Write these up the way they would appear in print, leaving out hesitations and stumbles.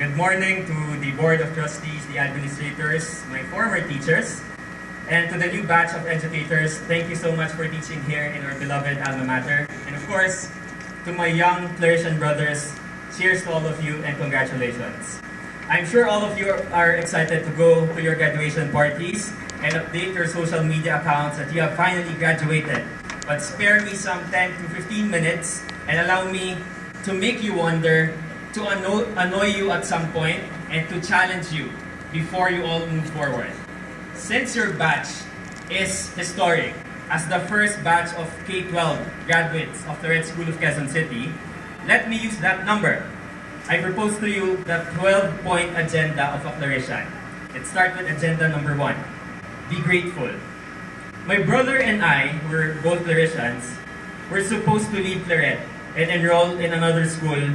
Good morning to the Board of Trustees, the administrators, my former teachers, and to the new batch of educators. Thank you so much for teaching here in our beloved alma mater. And of course, to my young Claretian brothers, cheers to all of you and congratulations. I'm sure all of you are excited to go to your graduation parties and update your social media accounts that you have finally graduated. But spare me some 10 to 15 minutes and allow me to make you wonder, to annoy you at some point, and to challenge you before you all move forward. Since your batch is historic as the first batch of K-12 graduates of the Red School of Quezon City, let me use that number. I propose to you the 12-point agenda of a Claretian. Let's start with agenda number 1. Be grateful. My brother and I, were both Claretians, were supposed to leave Claret and enroll in another school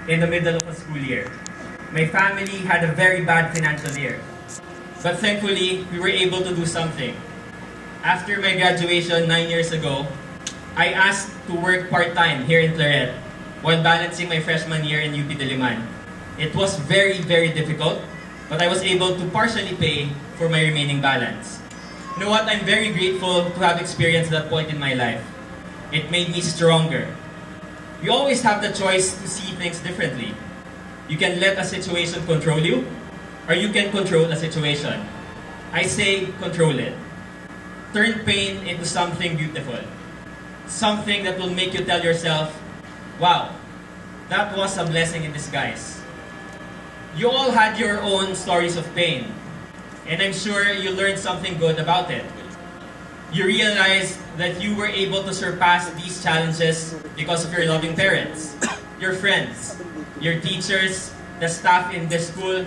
in the middle of a school year. My family had a very bad financial year, but thankfully, we were able to do something. After my graduation 9 years ago, I asked to work part-time here in Claret while balancing my freshman year in UP Diliman. It was very, very difficult, but I was able to partially pay for my remaining balance. You know what? I'm very grateful to have experienced that point in my life. It made me stronger. You always have the choice to see things differently. You can let a situation control you, or you can control a situation. I say control it. Turn pain into something beautiful. Something that will make you tell yourself, wow, that was a blessing in disguise. You all had your own stories of pain, and I'm sure you learned something good about it. You realized that you were able to surpass these challenges because of your loving parents, your friends, your teachers, the staff in the school,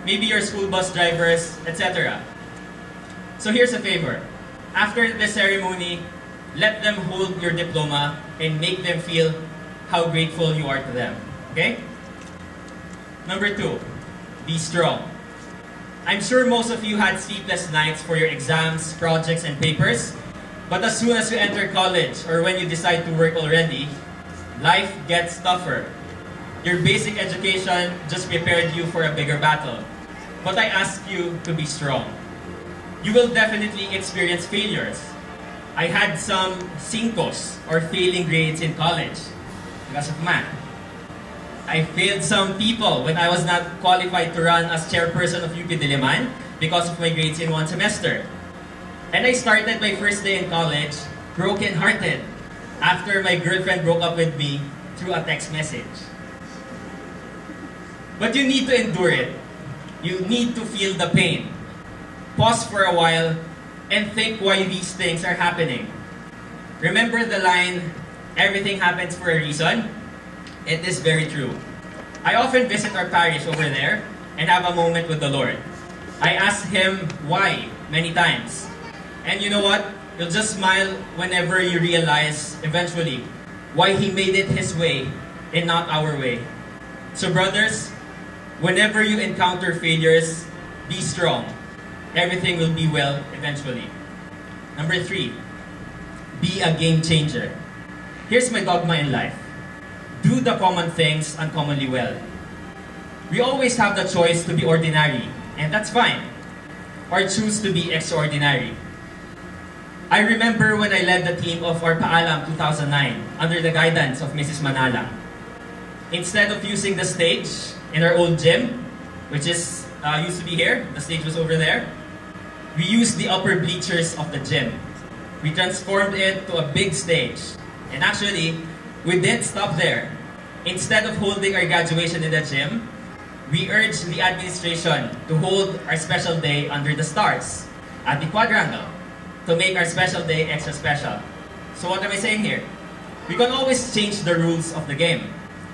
maybe your school bus drivers, etc. So here's a favor. After the ceremony, let them hold your diploma and make them feel how grateful you are to them. Okay? Number 2, be strong. I'm sure most of you had sleepless nights for your exams, projects, and papers. But as soon as you enter college or when you decide to work already, life gets tougher. Your basic education just prepared you for a bigger battle. But I ask you to be strong. You will definitely experience failures. I had some cincos or failing grades in college because of math. I failed some people when I was not qualified to run as chairperson of UP Diliman because of my grades in one semester. And I started my first day in college broken-hearted after my girlfriend broke up with me through a text message. But you need to endure it. You need to feel the pain. Pause for a while and think why these things are happening. Remember the line, everything happens for a reason? It is very true. I often visit our parish over there and have a moment with the Lord. I ask Him why many times. And you know what? You'll just smile whenever you realize, eventually, why He made it His way and not our way. So brothers, whenever you encounter failures, be strong. Everything will be well eventually. Number 3, be a game changer. Here's my dogma in life. Do the common things uncommonly well. We always have the choice to be ordinary, and that's fine. Or choose to be extraordinary. I remember when I led the team of our Paalam 2009 under the guidance of Mrs. Manala. Instead of using the stage in our old gym, which is used to be here, the stage was over there, we used the upper bleachers of the gym. We transformed it to a big stage. And actually, we didn't stop there. Instead of holding our graduation in the gym, we urged the administration to hold our special day under the stars at the quadrangle to make our special day extra special. So what am I saying here? We can always change the rules of the game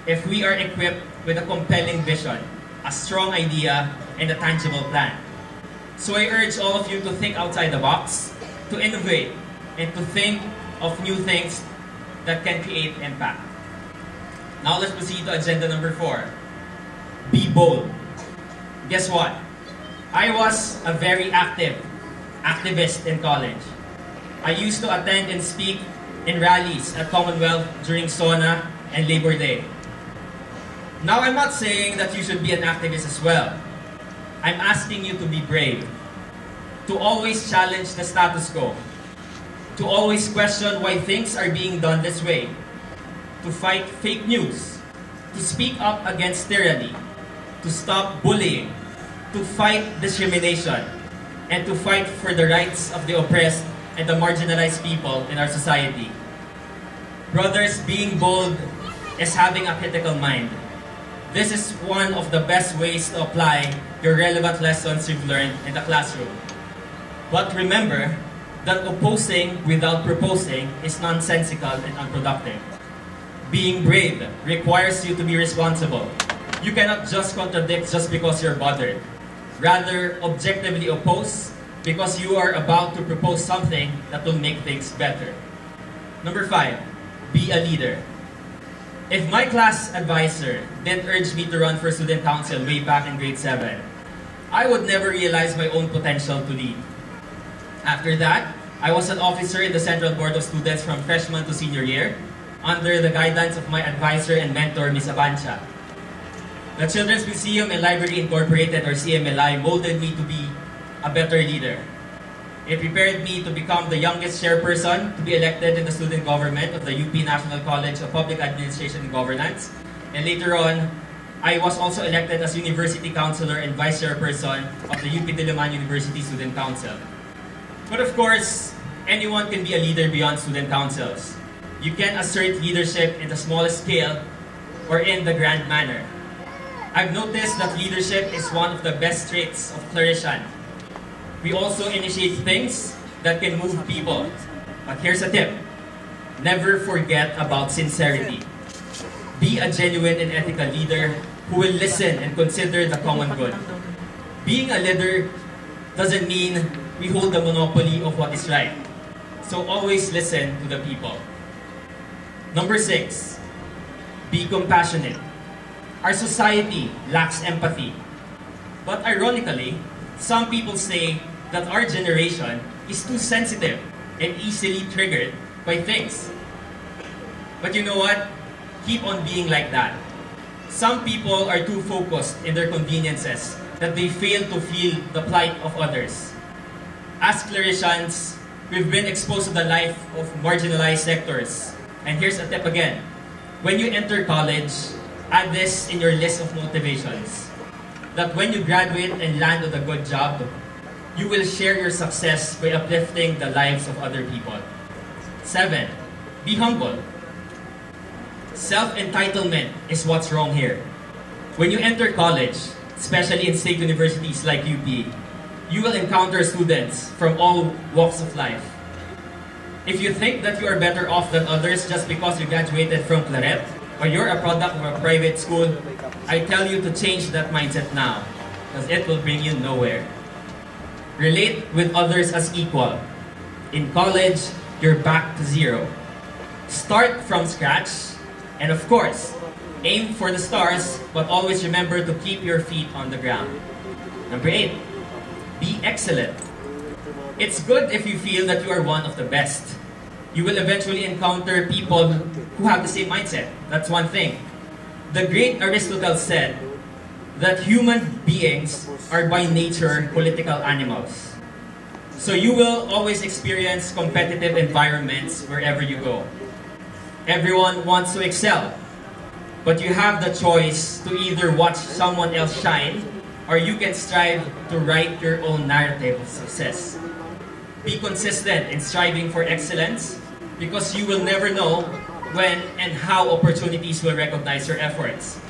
if we are equipped with a compelling vision, a strong idea, and a tangible plan. So I urge all of you to think outside the box, to innovate, and to think of new things that can create impact. Now let's proceed to agenda number 4. Be bold. Guess what? I was a very activist in college. I used to attend and speak in rallies at Commonwealth during SONA and Labor Day. Now, I'm not saying that you should be an activist as well. I'm asking you to be brave, to always challenge the status quo, to always question why things are being done this way, to fight fake news, to speak up against tyranny, to stop bullying, to fight discrimination, and to fight for the rights of the oppressed and the marginalized people in our society. Brothers, being bold is having a critical mind. This is one of the best ways to apply your relevant lessons you've learned in the classroom. But remember that opposing without proposing is nonsensical and unproductive. Being brave requires you to be responsible. You cannot just contradict just because you're bothered. Rather, objectively oppose because you are about to propose something that will make things better. Number 5, be a leader. If my class advisor didn't urge me to run for student council way back in grade 7, I would never realize my own potential to lead. After that, I was an officer in the Central Board of Students from freshman to senior year, under the guidance of my advisor and mentor, Ms. Abancha. The Children's Museum and Library Incorporated, or CMLI, molded me to be a better leader. It prepared me to become the youngest chairperson to be elected in the student government of the UP National College of Public Administration and Governance. And later on, I was also elected as university councilor and vice chairperson of the UP Diliman University Student Council. But of course, anyone can be a leader beyond student councils. You can assert leadership in the smallest scale or in the grand manner. I've noticed that leadership is one of the best traits of Clarissan. We also initiate things that can move people. But here's a tip. Never forget about sincerity. Be a genuine and ethical leader who will listen and consider the common good. Being a leader doesn't mean we hold the monopoly of what is right. So always listen to the people. Number 6, be compassionate. Our society lacks empathy. But ironically, some people say that our generation is too sensitive and easily triggered by things. But you know what? Keep on being like that. Some people are too focused in their conveniences that they fail to feel the plight of others. As Clarissans, we've been exposed to the life of marginalized sectors. And here's a tip again. When you enter college, add this in your list of motivations. That when you graduate and land on a good job, you will share your success by uplifting the lives of other people. 7, be humble. Self-entitlement is what's wrong here. When you enter college, especially in state universities like UP, you will encounter students from all walks of life. If you think that you are better off than others just because you graduated from Claret, or you're a product of a private school, I tell you to change that mindset now, because it will bring you nowhere. Relate with others as equal. In college, you're back to zero. Start from scratch, and of course, aim for the stars, but always remember to keep your feet on the ground. Number 8, be excellent. It's good if you feel that you are one of the best. You will eventually encounter people who have the same mindset. That's one thing. The great Aristotle said that human beings are by nature political animals. So you will always experience competitive environments wherever you go. Everyone wants to excel, but you have the choice to either watch someone else shine or you can strive to write your own narrative of success. Be consistent in striving for excellence because you will never know when and how opportunities will recognize your efforts.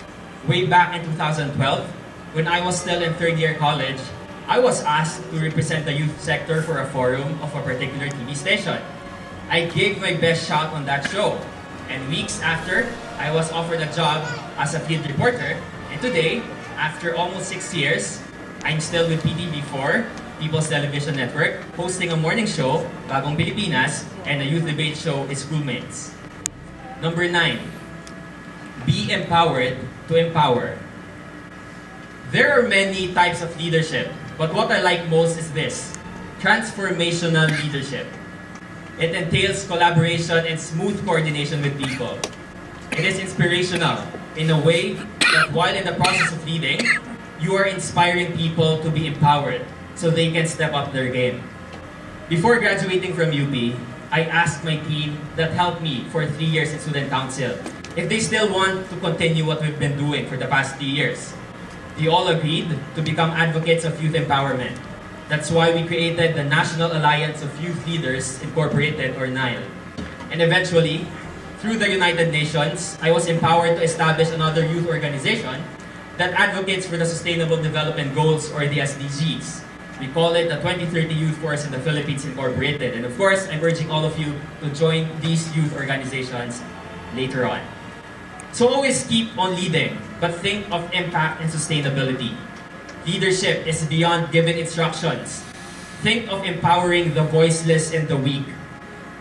Way back in 2012, when I was still in third year college, I was asked to represent the youth sector for a forum of a particular TV station. I gave my best shot on that show, and weeks after, I was offered a job as a field reporter, and today, after almost 6 years, I'm still with PTV4, People's Television Network, hosting a morning show, Bagong Pilipinas, and a youth debate show, Schoolmates. Number 9, be empowered to empower. There are many types of leadership, but what I like most is this, transformational leadership. It entails collaboration and smooth coordination with people. It is inspirational in a way that while in the process of leading, you are inspiring people to be empowered so they can step up their game. Before graduating from UP, I asked my team that helped me for 3 years in Student Council if they still want to continue what we've been doing for the past 3 years. They all agreed to become advocates of youth empowerment. That's why we created the National Alliance of Youth Leaders Incorporated, or NILE. And eventually, through the United Nations, I was empowered to establish another youth organization that advocates for the Sustainable Development Goals, or the SDGs. We call it the 2030 Youth Force in the Philippines Incorporated. And of course, I'm urging all of you to join these youth organizations later on. So always keep on leading, but think of impact and sustainability. Leadership is beyond giving instructions. Think of empowering the voiceless and the weak.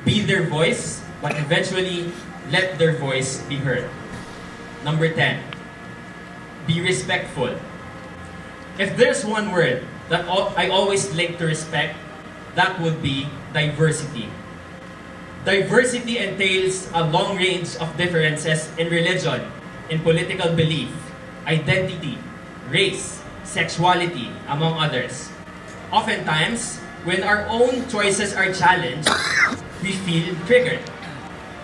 Be their voice, but eventually let their voice be heard. Number 10, be respectful. If there's one word that I always link to respect, that would be diversity. Diversity entails a long range of differences in religion, in political belief, identity, race, sexuality, among others. Oftentimes, when our own choices are challenged, we feel triggered.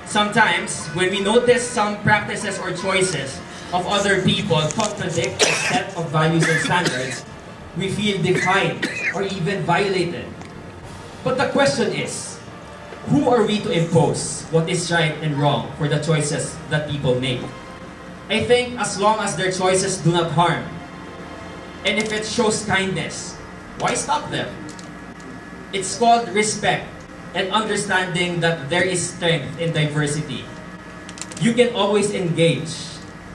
Sometimes, when we notice some practices or choices of other people contradict a set of values and standards, we feel defied or even violated. But the question is, who are we to impose what is right and wrong for the choices that people make? I think as long as their choices do not harm, and if it shows kindness, why stop them? It's called respect and understanding that there is strength in diversity. You can always engage,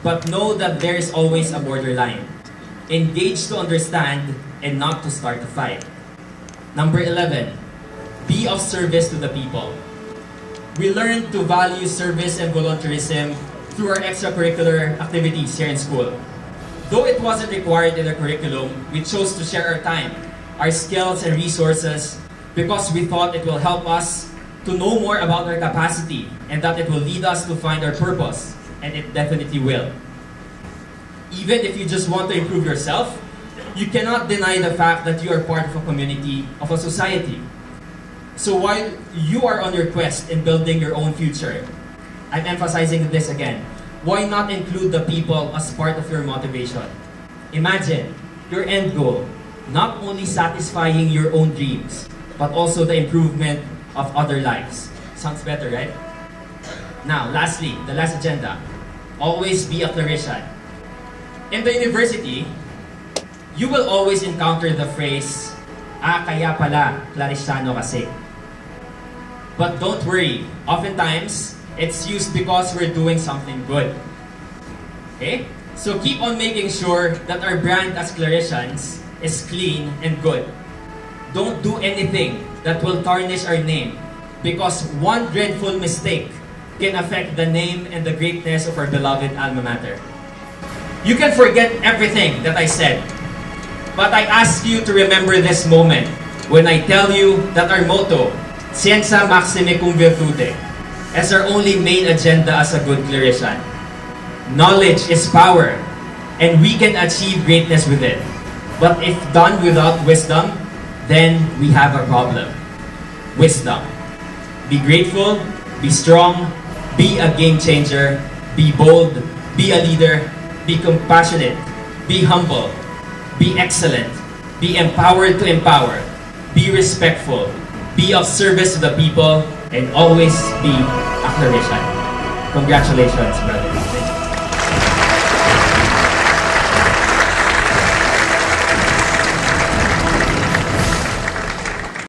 but know that there is always a borderline. Engage to understand and not to start a fight. Number 11, be of service to the people. We learn to value service and volunteerism through our extracurricular activities here in school. Though it wasn't required in the curriculum, we chose to share our time, our skills and resources because we thought it will help us to know more about our capacity and that it will lead us to find our purpose, and it definitely will. Even if you just want to improve yourself, you cannot deny the fact that you are part of a community, of a society. So while you are on your quest in building your own future, I'm emphasizing this again, why not include the people as part of your motivation? Imagine your end goal, not only satisfying your own dreams, but also the improvement of other lives. Sounds better, right? Now, lastly, the last agenda, always be a Clarician. In the university, you will always encounter the phrase, kaya pala, Clariciano kasi. But don't worry, oftentimes, it's used because we're doing something good. Okay? So keep on making sure that our brand as Claricians is clean and good. Don't do anything that will tarnish our name, because one dreadful mistake can affect the name and the greatness of our beloved alma mater. You can forget everything that I said, but I ask you to remember this moment when I tell you that our motto, Scientia Maxime Cum Virtute, is our only main agenda as a good Clarician. Knowledge is power, and we can achieve greatness with it. But if done without wisdom, then we have a problem. Wisdom. Be grateful, be strong, be a game changer, be bold, be a leader, be compassionate, be humble, be excellent, be empowered to empower, be respectful, be of service to the people, and always be a Clarician. Congratulations, brother.